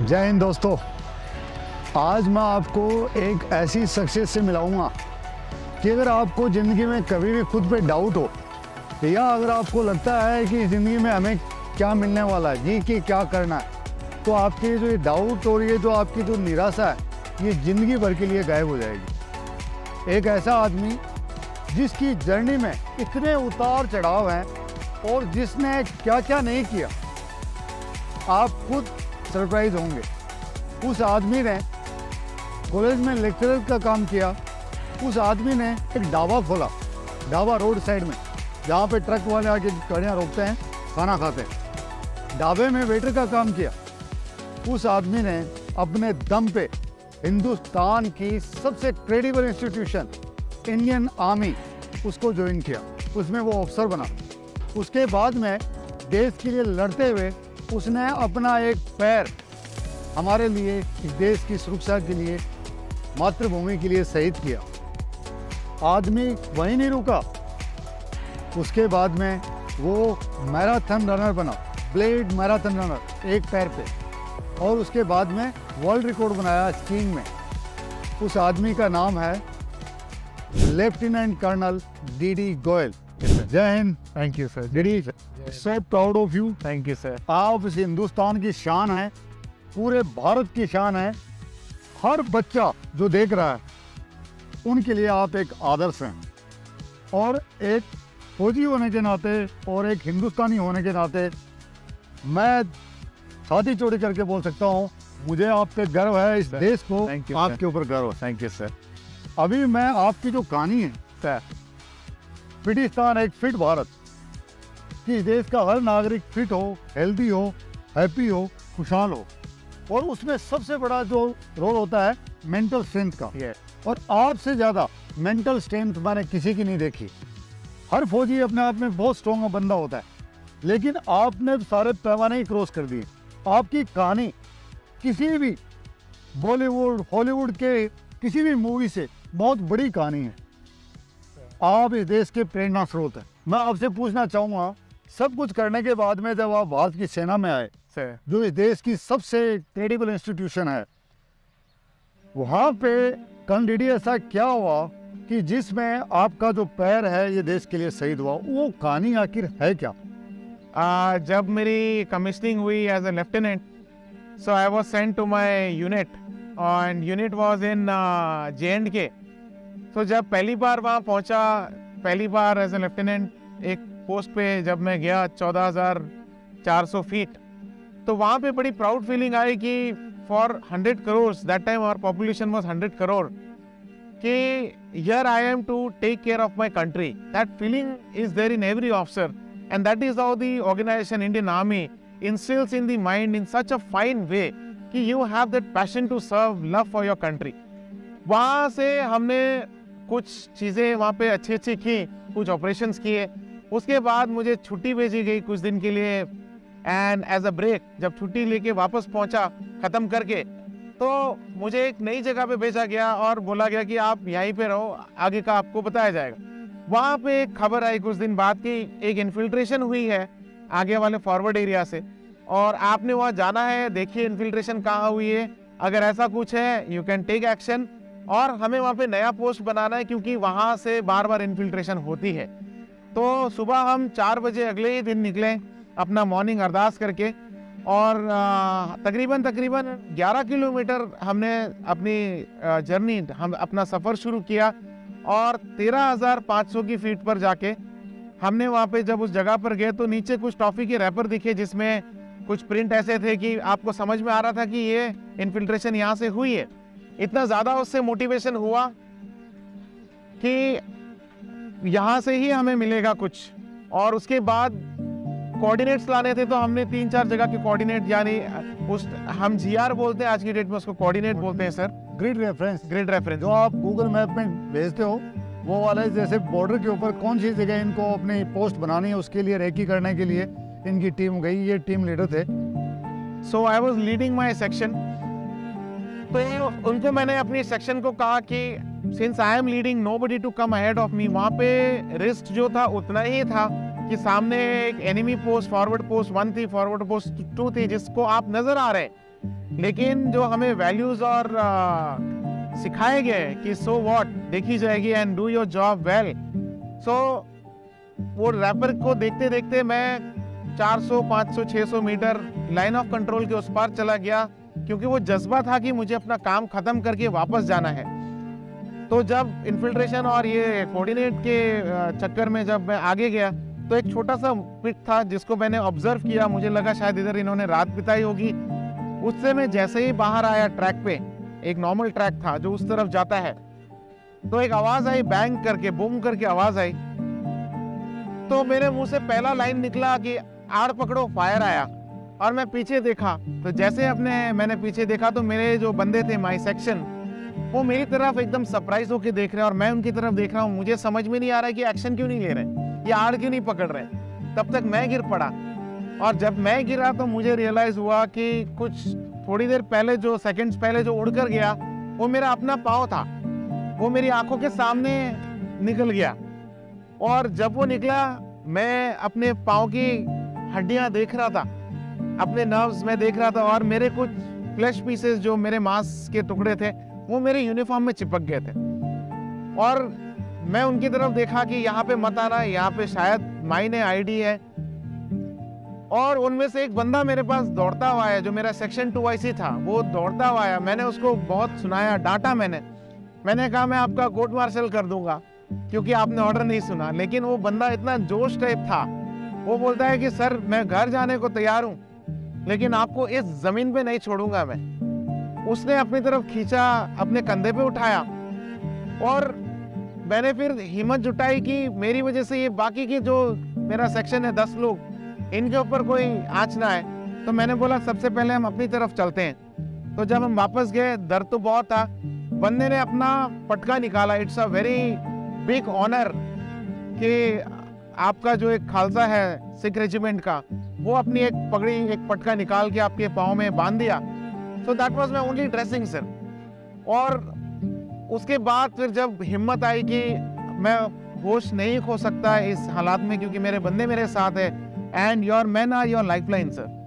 जय हिंद दोस्तों। आज मैं आपको एक ऐसी शख्सियत से मिलाऊंगा कि अगर आपको ज़िंदगी में कभी भी खुद पे डाउट हो या अगर आपको लगता है कि ज़िंदगी में हमें क्या मिलने वाला है, जी कि क्या करना है, तो आपके जो ये डाउट और ये जो आपकी जो निराशा है ये ज़िंदगी भर के लिए गायब हो जाएगी। एक ऐसा आदमी जिसकी जर्नी में इतने उतार चढ़ाव हैं और जिसने क्या क्या नहीं किया, आप खुद सरप्राइज होंगे। उस आदमी ने कॉलेज में लेक्चरर का काम किया। उस आदमी ने एक ढाबा खोला, ढाबा रोड साइड में, जहाँ पे ट्रक वाले आके गाड़ियाँ रोकते हैं, खाना खाते हैं। ढाबे में वेटर का काम किया। उस आदमी ने अपने दम पे हिंदुस्तान की सबसे क्रेडिबल इंस्टीट्यूशन इंडियन आर्मी उसको ज्वाइन किया, उसमें वो अफसर बना। उसके बाद में देश के लिए लड़ते हुए उसने अपना एक पैर हमारे लिए, इस देश की सुरक्षा के लिए, मातृभूमि के लिए शहीद किया। आदमी वहीं नहीं रुका, उसके बाद में वो मैराथन रनर बना, ब्लेड मैराथन रनर एक पैर पे, और उसके बाद में वर्ल्ड रिकॉर्ड बनाया स्कीइंग में। उस आदमी का नाम है lieutenant colonel D Goyal. Jai Hind. Thank you sir. DD, so proud of you. Thank you sir. आप इस हिंदुस्तान की शान है, पूरे भारत की शान है। हर बच्चा जो देख रहा है उनके लिए आप एक आदर्श हैं, और एक फौजी होने के नाते और एक हिंदुस्तानी होने के नाते मैं छाती चौड़ी करके बोल सकता हूँ, मुझे आप पे गर्व है। इस देश को आपके ऊपर गर्व है। Thank you sir. अभी मैं आपकी जो कहानी है सर, फिटिस्तान एक फिट भारत, कि देश का हर नागरिक फिट हो, हेल्दी हो, हैप्पी हो, खुशहाल हो, और उसमें सबसे बड़ा जो रोल होता है मेंटल स्ट्रेंथ का। और आपसे ज़्यादा मेंटल स्ट्रेंथ मैंने किसी की नहीं देखी। हर फौजी अपने आप में बहुत स्ट्रॉन्ग बंदा होता है, लेकिन आपने सारे पैमाने ही क्रॉस कर दिए। आपकी कहानी किसी भी बॉलीवुड, हॉलीवुड के किसी भी मूवी से बहुत बड़ी कहानी है। आप इस देश के प्रेरणा स्रोत हैं। मैं आपसे पूछना चाहूँगा, सब कुछ करने के बाद में जब आप भारत की सेना में आए सर, जो इस देश की सबसे क्रेडिबल इंस्टीट्यूशन है, वहाँ पे कर्नल ऐसा क्या हुआ कि जिसमें आपका जो पैर है ये देश के लिए शहीद हुआ? वो कहानी आखिर है क्या? जब मेरी कमिश्निंग हुई as a lieutenant, so I was sent to my unit, and unit was in J&K। तो जब पहली बार वहाँ पहुँचा, पहली बार एज ए लेफ्टिनेंट एक पोस्ट पे जब मैं गया 14,400 फीट, तो वहाँ पे बड़ी प्राउड फीलिंग आई कि for 100 crore, that time our population was 100 crore, कि here I am to take care of my country. That feeling is there in every officer, and that is how the organisation Indian army instills in the mind in such a fine way कि you have that passion to serve, love for your country। वहाँ से हमने कुछ चीज़ें वहाँ पे अच्छी अच्छी की, कुछ ऑपरेशंस किए। उसके बाद मुझे छुट्टी भेजी गई कुछ दिन के लिए, एंड एज अ ब्रेक जब छुट्टी लेके वापस पहुँचा ख़त्म करके, तो मुझे एक नई जगह पे भेजा गया और बोला गया कि आप यहीं पे रहो, आगे का आपको बताया जाएगा। वहाँ पे एक खबर आई कुछ दिन बाद कि एक इन्फिल्ट्रेशन हुई है आगे वाले फॉरवर्ड एरिया से, और आपने वहाँ जाना है, देखिए इन्फिल्ट्रेशन कहाँ हुई है, अगर ऐसा कुछ है यू कैन टेक एक्शन। और हमें वहाँ पे नया पोस्ट बनाना है क्योंकि वहाँ से बार बार इन्फिल्ट्रेशन होती है। तो सुबह हम 4 बजे अगले ही दिन निकले अपना मॉर्निंग अरदास करके, और तकरीबन 11 किलोमीटर हमने अपनी जर्नी, हम अपना सफ़र शुरू किया, और 13,500 की फीट पर जाके हमने वहाँ पे जब उस जगह पर गए तो नीचे कुछ टॉफ़ी के रैपर दिखे जिसमें कुछ प्रिंट ऐसे थे कि आपको समझ में आ रहा था कि ये इन्फिल्ट्रेशन यहाँ से हुई है। इतना ज़्यादा उससे मोटिवेशन हुआ कि यहाँ से ही हमें मिलेगा कुछ। और उसके बाद कोऑर्डिनेट्स लाने थे, तो हमने 3-4 जगह के कोऑर्डिनेट, यानी उस हम GR बोलते हैं आज की डेट में, उसको कोऑर्डिनेट बोलते हैं sir, grid reference. Grid reference जो आप गूगल मैप में भेजते हो वो वाला, जैसे बॉर्डर के ऊपर कौन सी जगह इनको अपनी पोस्ट बनानी है, उसके लिए रेकी करने के लिए इनकी टीम गई। ये टीम लीडर थे। So I was leading my section. तो उनको मैंने अपनी सेक्शन को कहा कि since I am leading, nobody to come ahead of me. वहाँ पे रिस्क जो था उतना ही था कि सामने एक एनिमी पोस्ट, फॉरवर्ड पोस्ट 1 थी, फॉरवर्ड पोस्ट 2 थी, जिसको आप नजर आ रहे हैं लेकिन जो हमें वैल्यूज और सिखाए गए कि सो व्हाट, देखी जाएगी and do your job well. So वो रैपर को देखते देखते मैं 400, 500, 600 मीटर लाइन ऑफ कंट्रोल के उस पार चला गया, क्योंकि वो जज्बा था कि मुझे अपना काम खत्म करके वापस जाना है। तो जब इन्फिल्ट्रेशन और ये कोऑर्डिनेट के चक्कर में जब मैं आगे गया, तो एक छोटा सा पिट था जिसको मैंने ऑब्जर्व किया। मुझे लगा शायद इधर इन्होंने रात बिताई होगी। उससे मैं जैसे ही बाहर आया ट्रैक पे, एक नॉर्मल ट्रैक था जो उस तरफ जाता है, तो एक आवाज आई, बैंग करके, बूम करके आवाज आई। तो मेरे मुंह से पहला लाइन निकला कि आड़ पकड़ो, फायर आया। और मैं पीछे देखा, तो जैसे मैंने पीछे देखा तो मेरे जो बंदे थे माई सेक्शन, वो मेरी तरफ एकदम सरप्राइज होके देख रहे हैं और मैं उनकी तरफ देख रहा हूँ। मुझे समझ में नहीं आ रहा है कि एक्शन क्यों नहीं ले रहे, ये आड़ क्यों नहीं पकड़ रहे। तब तक मैं गिर पड़ा, और जब मैं गिरा तो मुझे रियलाइज हुआ कि कुछ थोड़ी देर पहले, जो सेकंड्स पहले जो उड़कर गया, वो मेरा अपना पाँव था। वो मेरी आंखों के सामने निकल गया, और जब वो निकला मैं अपने पाँव की हड्डियां देख रहा था, अपने नर्व्स में देख रहा था, और मेरे कुछ फ्लैश पीसेस जो मेरे मांस के टुकड़े थे वो मेरे यूनिफॉर्म में चिपक गए थे। और मैं उनकी तरफ देखा कि यहाँ पे मत आना, यहाँ पे शायद मायने आईडी है। और उनमें से एक बंदा मेरे पास दौड़ता हुआ आया, जो मेरा सेक्शन 2IC था, वो दौड़ता हुआ आया। मैंने उसको बहुत सुनाया, डांटा। मैंने कहा मैं आपका कोर्ट मार्शल कर दूंगा क्योंकि आपने ऑर्डर नहीं सुना। लेकिन वो बंदा इतना जोश टाइप था, वो बोलता है कि सर मैं घर जाने को तैयार हूँ, लेकिन आपको इस जमीन पे नहीं छोड़ूंगा मैं। उसने अपनी तरफ खींचा, अपने कंधे पे उठाया, और मैंने फिर हिम्मत जुटाई कि मेरी वजह से ये बाकी की जो मेरा सेक्शन है 10 लोग, इनके ऊपर कोई आंच ना आए। तो मैंने बोला सबसे पहले हम अपनी तरफ चलते हैं। तो जब हम वापस गए, दर्द तो बहुत था। बंदे ने अपना पटका निकाला। It's a very big honour कि आपका जो एक खालसा है सिख रेजिमेंट का, वो अपनी एक पगड़ी, एक पटका निकाल के आपके पाँव में बांध दिया। So that was my only dressing sir. और उसके बाद फिर जब हिम्मत आई कि मैं होश नहीं खो सकता इस हालात में, क्योंकि मेरे बंदे मेरे साथ है, and your man are your lifeline sir.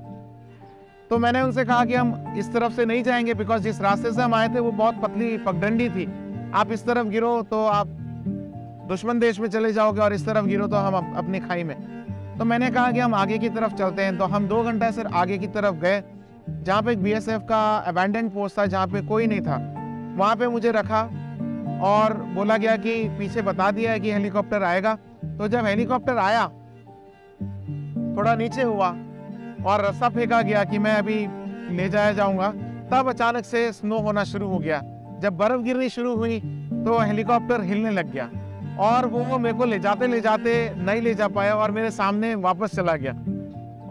तो मैंने उनसे कहा कि हम इस तरफ से नहीं जाएंगे, बिकॉज जिस रास्ते से हम आए थे वो बहुत पतली पगडंडी थी। आप इस तरफ गिरो तो आप दुश्मन देश में चले जाओगे, और इस तरफ गिरो तो हम अपनी खाई में। तो मैंने कहा कि हम आगे की तरफ चलते हैं। तो हम 2 घंटा सर आगे की तरफ गए, जहाँ पे एक BSF का अबैंडन्ड पोस्ट था, जहाँ पे कोई नहीं था। वहाँ पे मुझे रखा और बोला गया कि पीछे बता दिया है कि हेलीकॉप्टर आएगा। तो जब हेलीकॉप्टर आया, थोड़ा नीचे हुआ और रास्ता फेंका गया कि मैं अभी ले जाया जाऊंगा, तब अचानक से स्नो होना शुरू हो गया। जब बर्फ गिरनी शुरू हुई तो हेलीकॉप्टर हिलने लग गया, और वो मेरे को ले जाते नहीं ले जा पाया, और मेरे सामने वापस चला गया।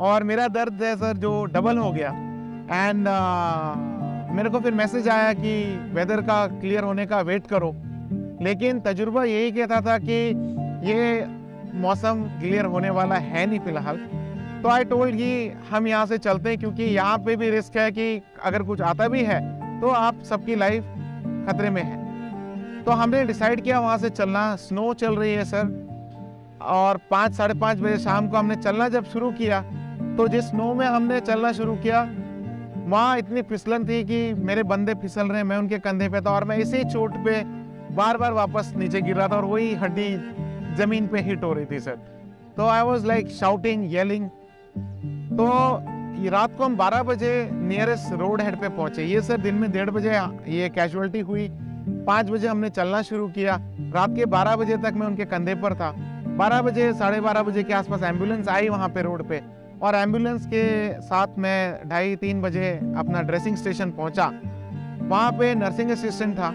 और मेरा दर्द है सर जो डबल हो गया। एंड मेरे को फिर मैसेज आया कि वेदर का क्लियर होने का वेट करो, लेकिन तजुर्बा यही कहता था कि ये मौसम क्लियर होने वाला है नहीं फिलहाल। तो आई टोल्ड कि हम यहाँ से चलते हैं, क्योंकि यहाँ पे भी रिस्क है कि अगर कुछ आता भी है तो आप सबकी लाइफ खतरे में है। तो हमने डिसाइड किया वहाँ से चलना। स्नो चल रही है सर, और 5, साढ़े 5 बजे शाम को हमने चलना जब शुरू किया, तो जिस स्नो में हमने चलना शुरू किया, वहाँ इतनी फिसलन थी कि मेरे बंदे फिसल रहे हैं, मैं उनके कंधे पे था, और मैं इसी चोट पे बार बार वापस नीचे गिर रहा था, और वही हड्डी जमीन पे हिट हो रही थी सर। तो I was like shouting, yelling. तो ये रात को हम 12 बजे नियरेस्ट रोड हेड पे पहुंचे। ये सर दिन में 1:30 बजे ये कैजुअलिटी हुई। 5 बजे हमने चलना शुरू किया। रात के 12 बजे तक मैं उनके कंधे पर था। 12 बजे, साढ़े 12 बजे के आसपास एम्बुलेंस आई वहाँ पे रोड पे, और एम्बुलेंस के साथ मैं 2:30-3 बजे अपना ड्रेसिंग स्टेशन पहुंचा। वहाँ पे नर्सिंग असिस्टेंट था,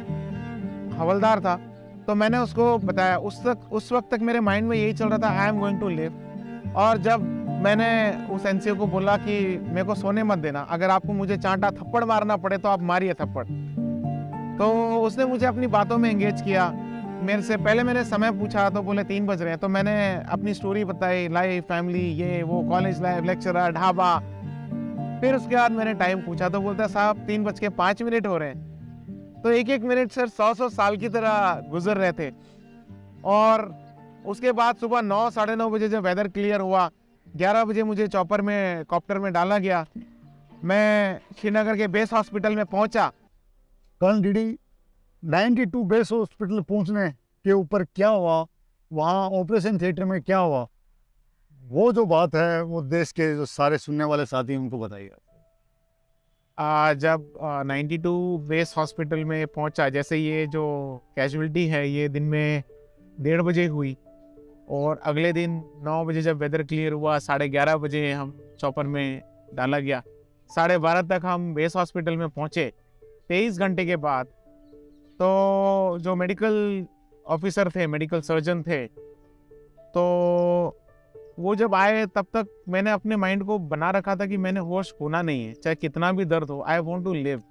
हवलदार था। तो मैंने उसको बताया। उस वक्त तक मेरे माइंड में यही चल रहा था, I am going to live. और जब मैंने उस NCO को बोला कि मेरे को सोने मत देना, अगर आपको मुझे चांटा थप्पड़ मारना पड़े तो आप मारिए थप्पड़। तो उसने मुझे अपनी बातों में एंगेज किया। मेरे से पहले मैंने समय पूछा तो बोले 3 बज रहे हैं। तो मैंने अपनी स्टोरी बताई, लाइफ, फैमिली, ये वो, कॉलेज लाइफ, लेक्चरर, ढाबा। फिर उसके बाद मैंने टाइम पूछा तो बोलता साहब 3:05 हो रहे हैं। तो 1-1 मिनट सर 100 साल की तरह गुजर रहे थे। और उसके बाद सुबह 9, साढ़े 9 बजे जब वेदर क्लियर हुआ, 11 बजे मुझे कॉप्टर में डाला गया। मैं श्रीनगर के बेस हॉस्पिटल में पहुंचा। कर्नल डीडी, 92 बेस हॉस्पिटल पहुंचने के ऊपर क्या हुआ, वहाँ ऑपरेशन थिएटर में क्या हुआ, वो जो बात है वो देश के जो सारे सुनने वाले साथी हैं उनको बताइए। जब 92 बेस हॉस्पिटल में पहुंचा, जैसे ये जो कैजुअलिटी है ये दिन में 1:30 बजे हुई और अगले दिन 9 बजे जब वेदर क्लियर हुआ 11:30 बजे हम चॉपर में डाला गया। 12:30 तक हम बेस हॉस्पिटल में पहुंचे। 23 घंटे के बाद तो जो मेडिकल ऑफिसर थे, मेडिकल सर्जन थे, तो वो जब आए तब तक मैंने अपने माइंड को बना रखा था कि मैंने होश खोना नहीं है, चाहे कितना भी दर्द हो, आई वॉन्ट टू लिव।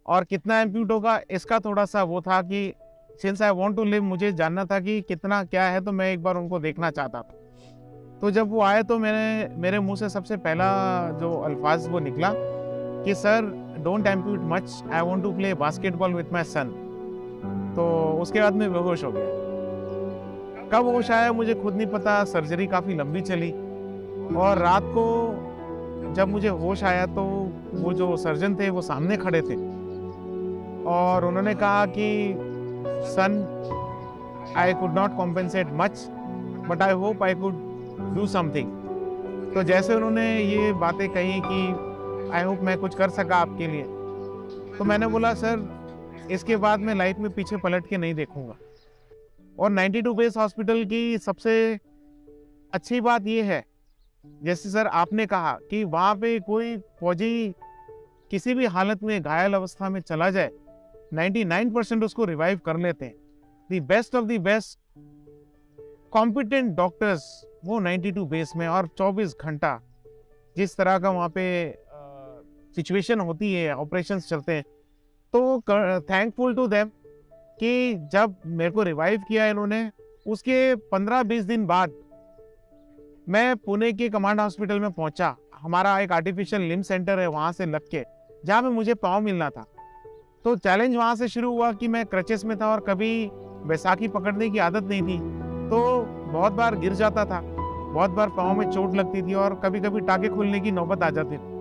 और कितना एम्प्यूट होगा इसका थोड़ा सा वो था कि since I want to live, मुझे जानना था कि कितना क्या है, तो मैं एक बार उनको देखना चाहता था। तो जब वो आए तो मेरे मुंह से सबसे पहला जो अल्फाज वो निकला कि sir don't amputate much, I want to play basketball with my son. तो उसके बाद मैं बेहोश हो गया। कब होश आया मुझे खुद नहीं पता, सर्जरी काफ़ी लंबी चली और रात को जब मुझे होश आया तो वो जो सर्जन थे वो सामने खड़े थे और उन्होंने कहा कि son, I could not compensate much but I hope I could do something. तो जैसे उन्होंने ये बातें कही कि आई होप मैं कुछ कर सका आपके लिए, तो मैंने बोला सर इसके बाद मैं लाइफ में पीछे पलट के नहीं देखूंगा। और 92 बेस हॉस्पिटल की सबसे अच्छी बात ये है, जैसे सर आपने कहा कि वहाँ पे कोई फौजी किसी भी हालत में घायल अवस्था में चला जाए 99% उसको रिवाइव कर लेते हैं। The best of the best competent doctors वो 92 बेस में, और 24 घंटा जिस तरह का वहाँ पे सिचुएशन होती है, ऑपरेशंस चलते हैं, तो थैंकफुल टू देम कि जब मेरे को रिवाइव किया इन्होंने, उसके 15-20 दिन बाद मैं पुणे के कमांड हॉस्पिटल में पहुंचा। हमारा एक आर्टिफिशियल लिम्ब सेंटर है वहाँ से लग के, जहाँ पे मुझे पाँव मिलना था। तो चैलेंज वहाँ से शुरू हुआ कि मैं क्रचेस में था और कभी बैसाखी पकड़ने की आदत नहीं थी, तो बहुत बार गिर जाता था, बहुत बार पाँव में चोट लगती थी और कभी कभी टाँके खुलने की नौबत आ जाती थी।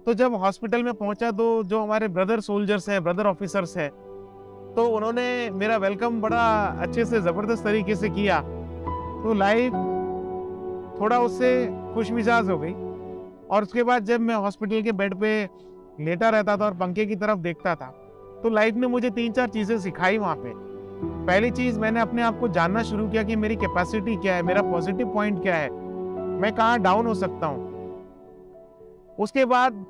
तो जब हॉस्पिटल में पहुंचा तो जो हमारे ब्रदर सोल्जर्स हैं, ब्रदर ऑफिसर्स हैं, तो उन्होंने मेरा वेलकम बड़ा अच्छे से ज़बरदस्त तरीके से किया। तो लाइफ थोड़ा उससे खुश मिजाज हो गई। और उसके बाद जब मैं हॉस्पिटल के बेड पे लेटा रहता था और पंखे की तरफ देखता था, तो लाइफ ने मुझे 3-4 चीज़ें सिखाई वहाँ पे। पहली चीज़, मैंने अपने आप को जानना शुरू किया कि मेरी कैपेसिटी क्या है, मेरा पॉजिटिव पॉइंट क्या है, मैं कहाँ डाउन हो सकता हूँ। उसके बाद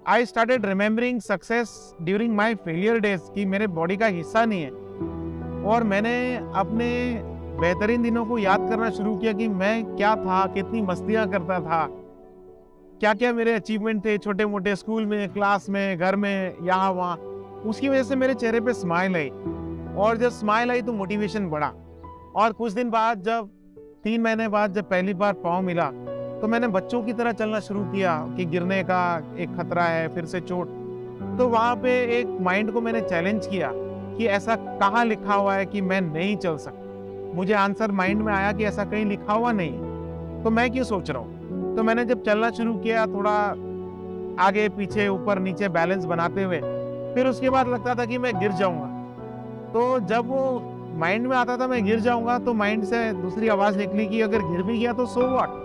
I started remembering success during my failure days, कि मेरे बॉडी का हिस्सा नहीं है। और मैंने अपने बेहतरीन दिनों को याद करना शुरू किया कि मैं क्या था, कितनी मस्तियाँ करता था, क्या क्या मेरे अचीवमेंट थे छोटे मोटे, स्कूल में, क्लास में, घर में, यहाँ वहाँ। उसकी वजह से मेरे चेहरे पे स्माइल आई, और जब स्माइल आई तो मोटिवेशन बढ़ा। और कुछ दिन बाद, जब 3 महीने बाद जब पहली बार पाँव मिला, तो मैंने बच्चों की तरह चलना शुरू किया कि गिरने का एक खतरा है, फिर से चोट। तो वहाँ पे एक माइंड को मैंने चैलेंज किया कि ऐसा कहाँ लिखा हुआ है कि मैं नहीं चल सकता। मुझे आंसर माइंड में आया कि ऐसा कहीं लिखा हुआ नहीं है, तो मैं क्यों सोच रहा हूँ। तो मैंने जब चलना शुरू किया, थोड़ा आगे पीछे ऊपर नीचे बैलेंस बनाते हुए, फिर उसके बाद लगता था कि मैं गिर जाऊँगा। तो जब वो माइंड में आता था मैं गिर जाऊँगा, तो माइंड से दूसरी आवाज़ निकली कि अगर गिर भी गया तो सो व्हाट।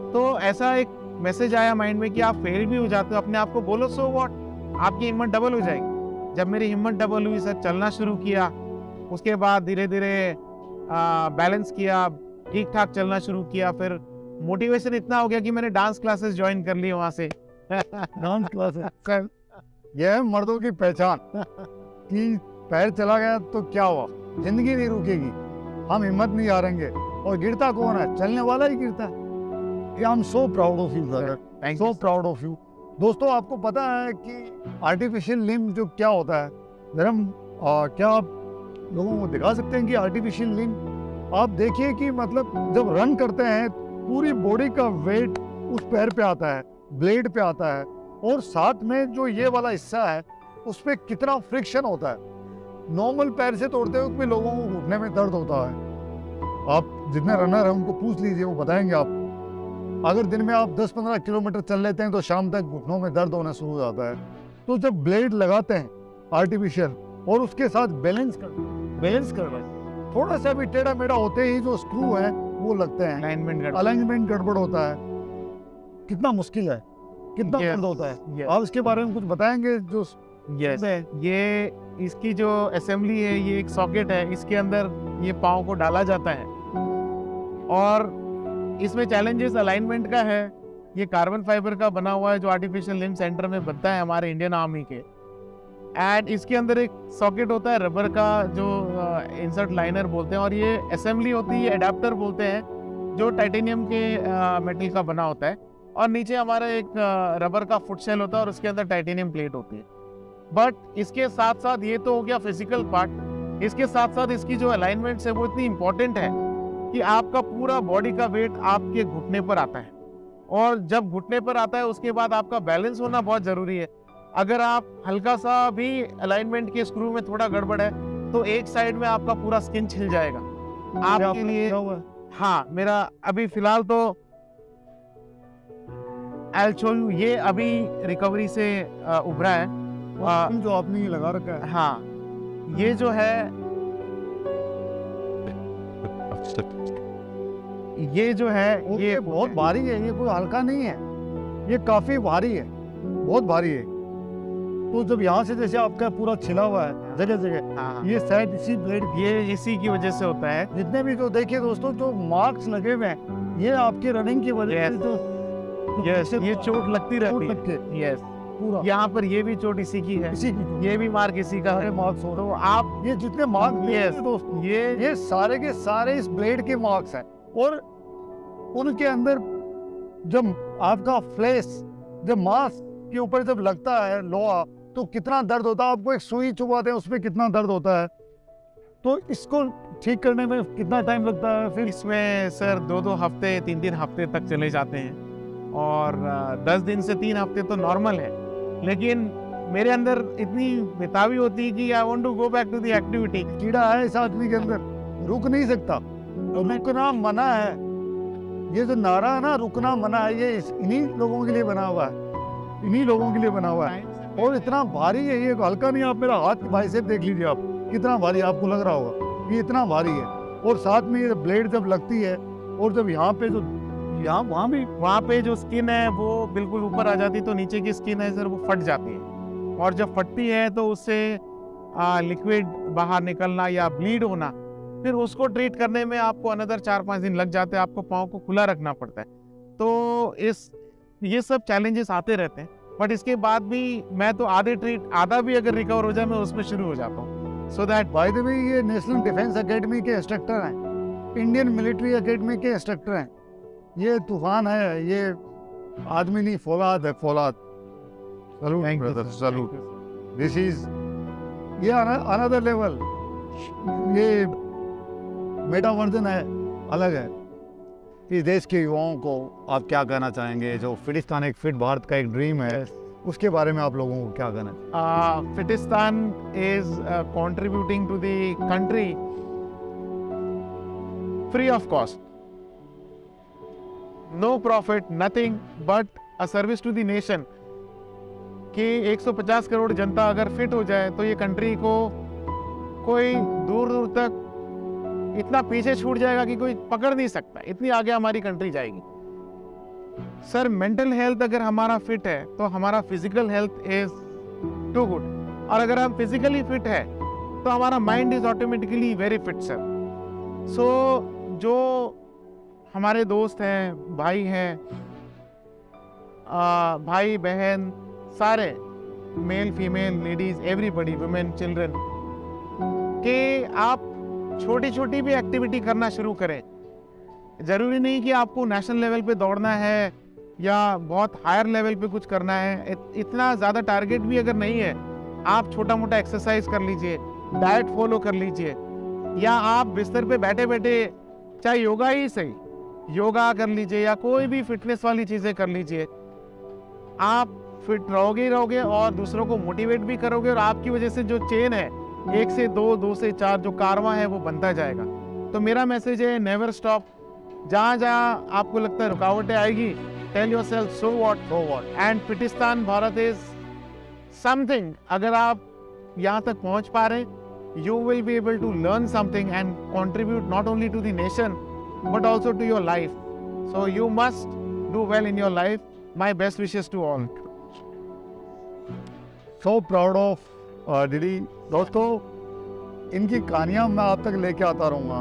तो ऐसा एक मैसेज आया माइंड में कि आप फेल भी हो जाते हो, अपने आप को बोलो सो व्हाट, आपकी हिम्मत डबल हो जाएगी। जब मेरी हिम्मत डबल हुई, सर चलना शुरू किया, उसके बाद धीरे धीरे बैलेंस किया, ठीक ठाक चलना शुरू किया। फिर मोटिवेशन इतना हो गया कि मैंने डांस क्लासेस ज्वाइन कर ली वहाँ से। डांस क्लासेस, यह है मर्दों की पहचान कि पैर चला गया तो क्या हुआ, जिंदगी नहीं रुकेगी, हम हिम्मत नहीं हारेंगे। और गिरता कौन है, चलने वाला ही गिरता है। I am so proud of you sir, so proud of you. दोस्तों, आपको पता है कि आर्टिफिशियल लिम्ब जो क्या होता है, धर्म क्या आप लोगों को दिखा सकते हैं कि आर्टिफिशियल लिम्ब आप देखिए कि मतलब जब रन करते हैं पूरी बॉडी का वेट उस पैर पे आता है, ब्लेड पे आता है, और साथ में जो ये वाला हिस्सा है उस पर कितना फ्रिक्शन होता है। नॉर्मल पैर से तोड़ते हुए भी लोगों को घुटने में दर्द होता है। आप जितने रनर हैं उनको पूछ लीजिए, वो बताएंगे आप। अगर दिन में आप 10-15 किलोमीटर चल लेते हैं तो शाम तक घुटनों में दर्द होना शुरू हो जाता है। तो जब ब्लेड लगाते हैं आर्टिफिशियल और उसके साथ बैलेंस कर रहे हैं, थोड़ा सा भी टेढ़ा मेढ़ा होते ही जो स्क्रू है वो लगते हैं, अलाइनमेंट गड़बड़ होता है। कितना मुश्किल है, कितना दर्द होता है। आप इसके बारे में कुछ बताएंगे? जो ये इसकी जो असेंबली है, ये एक सॉकेट है, इसके अंदर ये पाँव को डाला जाता है और इसमें चैलेंजेस अलाइनमेंट का है। ये कार्बन फाइबर का बना हुआ है जो आर्टिफिशियल लिम्ब सेंटर में बनता है हमारे इंडियन आर्मी के। एंड इसके अंदर एक सॉकेट होता है रबर का जो इंसर्ट लाइनर बोलते हैं, और ये असेंबली होती है, एडाप्टर बोलते हैं, जो टाइटेनियम के मेटल का बना होता है। और नीचे हमारा एक रबर का फुट शेल होता है और उसके अंदर टाइटेनियम प्लेट होती है। बट इसके साथ साथ ये तो हो गया फिजिकल पार्ट, इसके साथ साथ इसकी जो अलाइनमेंट है वो इतनी इंपॉर्टेंट है कि आपका पूरा बॉडी का वेट आपके घुटने पर आता है, और जब घुटने पर आता है उसके बाद आपका बैलेंस होना बहुत जरूरी है। अगर आप हल्का सा भी अलाइनमेंट के स्क्रू में थोड़ा गड़बड़ है तो एक साइड में आपका पूरा स्किन छिल जाएगा आपके लिए। हाँ, मेरा अभी फिलहाल तो I'll show you, ये अभी रिकवरी से उभरा है जो आपने ये लगा रखा है। हाँ, ये जो है ये बहुत भारी है, ये कोई हल्का नहीं है, ये काफी भारी है, बहुत भारी है। तो जब यहाँ से जैसे आपका पूरा छिला हुआ है जगह जगह, ये शायद इसी ब्लेड, ये इसी की वजह से होता है। जितने भी तो देखिए दोस्तों जो मार्क्स लगे हुए हैं, ये आपकी रनिंग की वजह से तो ये चोट लगती रहती है। यस, पूरा यहाँ पर ये भी चोट इसी की है, ये भी मार्क इसी का है। मार्क्स हो तो आप ये जितने मार्क्स दोस्तों, ये सारे के सारे इस ब्लेड के मार्क्स हैं। और उनके अंदर जब आपका फ्लैश जब मांस के ऊपर जब लगता है लोहा, तो कितना दर्द होता है। आपको एक सुई चुभाते हैं उसमें कितना दर्द होता है। तो इसको ठीक करने में कितना टाइम लगता है? फिर इसमें सर 2-2 हफ्ते 3-3 हफ्ते तक चले जाते हैं, और 10 दिन से 3 हफ्ते तो नॉर्मल है। लेकिन मेरे अंदर इतनी बेताबी होती है कि I want to go back to the activity. कीड़ा है इस आदमी के अंदर, रुक नहीं सकता, रुकना मना है। ये जो नारा है ना, रुकना मना है, ये इन्हीं लोगों के लिए बना हुआ है, इन्हीं लोगों के लिए बना हुआ है। और इतना भारी है, ये हल्का नहीं। आप मेरा हाथ बाइसेप देख लीजिए, आप कितना भारी आपको लग रहा होगा, ये इतना भारी है। और साथ में ये ब्लेड जब लगती है और जब यहाँ पे जो वहाँ पे जो स्किन है वो बिल्कुल ऊपर आ जाती है, तो नीचे की स्किन है सर वो फट जाती है, और जब फटती है तो उससे लिक्विड बाहर निकलना या ब्लीड होना, फिर उसको ट्रीट करने में आपको अनदर 4-5 दिन लग जाते हैं। आपको पाँव को खुला रखना पड़ता है। तो ये सब चैलेंजेस आते रहते हैं। बट इसके बाद भी मैं तो आधा भी अगर रिकवर हो जाए मैं उसमें शुरू हो जाता हूँ। So that by the way ये नेशनल डिफेंस एकेडमी के इंस्ट्रक्टर हैं, इंडियन मिलिट्री एकेडमी के इंस्ट्रक्टर हैं। ये तूफान है, ये आदमी नहीं, फौलाद है, फौलाद। Salute brother, salute. This is ये अनदर लेवल, ये मेटा वर्जन है, अलग है। इस देश के युवाओं को आप क्या कहना चाहेंगे? जो फिटिस्तान एक फिट भारत का एक ड्रीम है, उसके बारे में आप लोगों को क्या कहना? Fitistan is contributing to the country free of cost, no profit, nothing but a service to the nation. कि 150 करोड़ जनता अगर फिट हो जाए तो ये कंट्री को कोई दूर दूर तक इतना पीछे छूट जाएगा कि कोई पकड़ नहीं सकता, इतनी आगे हमारी कंट्री जाएगी। सर, मेंटल हेल्थ अगर हमारा फिट है तो हमारा physical health is too good, और अगर हम फिजिकली फिट है तो हमारा mind is automatically very fit sir. So जो हमारे दोस्त हैं, भाई हैं, भाई बहन सारे, male female ladies everybody, women children, कि आप छोटी छोटी भी एक्टिविटी करना शुरू करें। जरूरी नहीं कि आपको नेशनल लेवल पे दौड़ना है या बहुत हायर लेवल पे कुछ करना है, इतना ज़्यादा टारगेट भी अगर नहीं है, आप छोटा मोटा एक्सरसाइज कर लीजिए, डाइट फॉलो कर लीजिए, या आप बिस्तर पे बैठे बैठे चाहे योगा ही सही, योगा कर लीजिए या कोई भी फिटनेस वाली चीज़ें कर लीजिए। आप फिट रहोगे ही रहोगे और दूसरों को मोटिवेट भी करोगे, और आपकी वजह से जो चेन है 1 से 2, 2 से 4 जो कारवां है वो बनता जाएगा। तो मेरा मैसेज है, नेवर स्टॉप, जहाँ जहाँ आपको लगता है रुकावटें आएगी, tell yourself so what and Fitistan Bharat is something. अगर आप यहाँ तक पहुँच पा रहे, you will be able to learn something and contribute not only to the nation but also to your life. So you must do well in your life. My best wishes to all. So proud of DD. दोस्तों, इनकी कहानियाँ मैं आप तक लेके आता रहूँगा।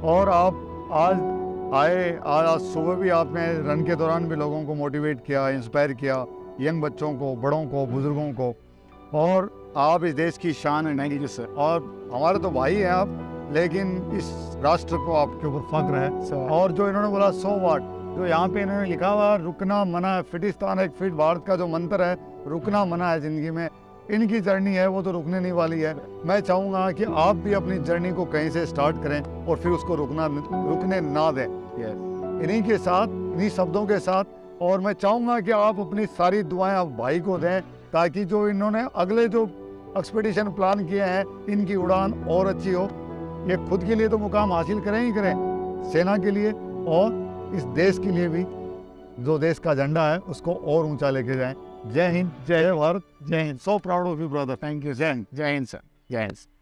और आप आज सुबह भी आपने रन के दौरान भी लोगों को मोटिवेट किया, इंस्पायर किया, यंग बच्चों को, बड़ों को, बुजुर्गों को। और आप इस देश की शान है। नहीं सर, और हमारे तो भाई हैं आप, लेकिन इस राष्ट्र को आपके ऊपर फख्र है। और जो इन्होंने बोला सो व्हाट, जो यहाँ पे इन्होंने लिखा हुआ रुकना मना है, फिटिस्तान एक फिट भारत का जो मंत्र है, रुकना मना है ज़िंदगी में। इनकी जर्नी है वो तो रुकने नहीं वाली है। मैं चाहूँगा कि आप भी अपनी जर्नी को कहीं से स्टार्ट करें और फिर उसको रुकने ना दें। इन्हीं के साथ, इन्हीं शब्दों के साथ, और मैं चाहूँगा कि आप अपनी सारी दुआएं आप भाई को दें, ताकि जो इन्होंने अगले जो एक्सपेडिशन प्लान किए हैं, इनकी उड़ान और अच्छी हो। ये खुद के लिए तो मुकाम हासिल करें ही करें, सेना के लिए और इस देश के लिए भी, जो देश का झंडा है उसको और ऊंचा लेके जाएं। जय हिंद, जय भारत, जय हिंद। सो proud of you brother. Thank you. जय हिंद। जय हिंद सर, जय हिंद।